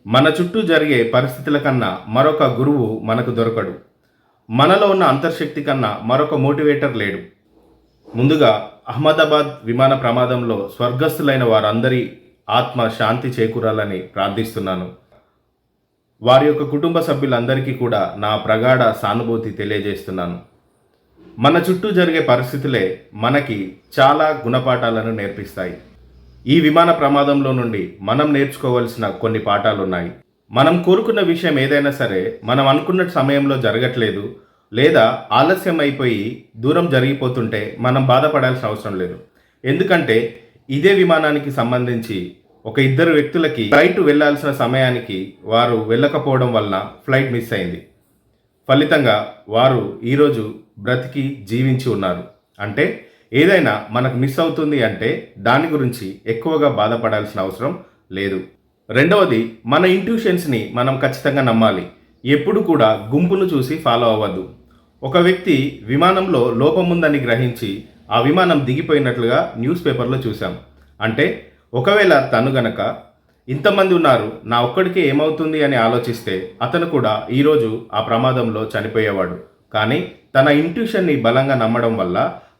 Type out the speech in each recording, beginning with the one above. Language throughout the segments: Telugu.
మన చుట్టూ జరిగే పరిస్థితుల కన్నా మరొక గురువు మనకు దొరకడు. మనలో ఉన్న అంతర్శక్తి కన్నా మరొక మోటివేటర్ లేడు. ముందుగా అహ్మదాబాద్ విమాన ప్రమాదంలో స్వర్గస్థులైన వారందరి ఆత్మ శాంతి చేకూరాలని ప్రార్థిస్తున్నాను. వారి యొక్క కుటుంబ సభ్యులందరికీ కూడా నా ప్రగాఢ సానుభూతి తెలియజేస్తున్నాను. మన చుట్టూ జరిగే పరిస్థితులే మనకి చాలా గుణపాఠాలను నేర్పిస్తాయి. ఈ విమాన ప్రమాదంలో నుండి మనం నేర్చుకోవాల్సిన కొన్ని పాఠాలున్నాయి. మనం కోరుకున్న విషయం ఏదైనా సరే మనం అనుకున్న సమయంలో జరగట్లేదు, లేదా ఆలస్యం అయిపోయి దూరం జరిగిపోతుంటే మనం బాధపడాల్సిన అవసరం లేదు. ఎందుకంటే ఇదే విమానానికి సంబంధించి ఒక ఇద్దరు వ్యక్తులకి ఫ్లైట్ వెళ్లాల్సిన సమయానికి వారు వెళ్ళకపోవడం వలన ఫ్లైట్ మిస్ అయింది. ఫలితంగా వారు ఈరోజు బ్రతికి జీవించి ఉన్నారు. అంటే ఏదైనా మనకు మిస్ అవుతుంది అంటే దాని గురించి ఎక్కువగా బాధపడాల్సిన అవసరం లేదు. రెండవది, మన ఇంట్యూషన్స్ని మనం ఖచ్చితంగా నమ్మాలి. ఎప్పుడు కూడా గుంపును చూసి ఫాలో అవ్వద్దు. ఒక వ్యక్తి విమానంలో లోపం ఉందని గ్రహించి ఆ విమానం దిగిపోయినట్లుగా న్యూస్ పేపర్లో చూసాం. అంటే ఒకవేళ తను గనక ఇంతమంది ఉన్నారు, నా ఒక్కడికే ఏమవుతుంది అని ఆలోచిస్తే అతను కూడా ఈరోజు ఆ ప్రమాదంలో చనిపోయేవాడు. కానీ తన ఇంట్యూషన్ని బలంగా నమ్మడం వల్ల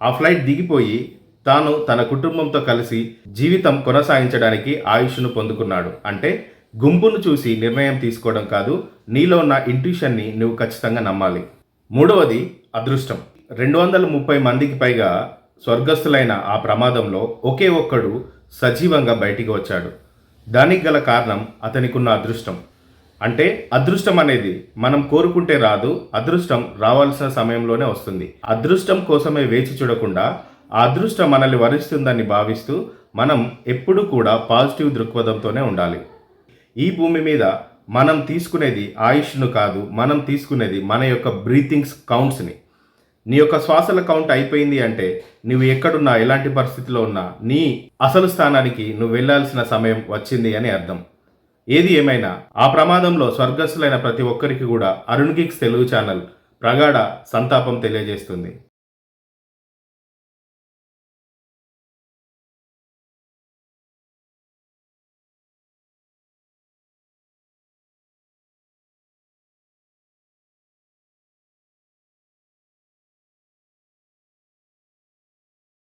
ఆ ఫ్లైట్ దిగిపోయి తాను తన కుటుంబంతో కలిసి జీవితం కొనసాగించడానికి ఆయుష్ను పొందుకున్నాడు. అంటే గుంపును చూసి నిర్ణయం తీసుకోవడం కాదు, నీలో ఉన్న ఇంట్యూషన్ని నువ్వు ఖచ్చితంగా నమ్మాలి. మూడవది, అదృష్టం. 230 మందికి పైగా స్వర్గస్థులైన ఆ ప్రమాదంలో ఒకే ఒక్కడు సజీవంగా బయటికి వచ్చాడు. దానికి గల కారణం అతనికున్న అదృష్టం. అంటే అదృష్టం అనేది మనం కోరుకుంటే రాదు, అదృష్టం రావాల్సిన సమయంలోనే వస్తుంది. అదృష్టం కోసమే వేచి చూడకుండా ఆ అదృష్టం మనల్ని వరిస్తుందని భావిస్తూ మనం ఎప్పుడూ కూడా పాజిటివ్ దృక్పథంతోనే ఉండాలి. ఈ భూమి మీద మనం తీసుకునేది ఆయుష్ను కాదు, మనం తీసుకునేది మన యొక్క బ్రీతింగ్స్ కౌంట్స్ని. నీ యొక్క శ్వాసల కౌంట్ అయిపోయింది అంటే నువ్వు ఎక్కడున్నా, ఎలాంటి పరిస్థితిలో ఉన్నా నీ అసలు స్థానానికి నువ్వు వెళ్ళాల్సిన సమయం వచ్చింది అని అర్థం. ఏది ఏమైనా ఆ ప్రమాదంలో స్వర్గస్థులైన ప్రతి ఒక్కరికి కూడా అరుణ్ గిక్స్ తెలుగు ఛానల్ ప్రగాఢ సంతాపం తెలియజేస్తుంది.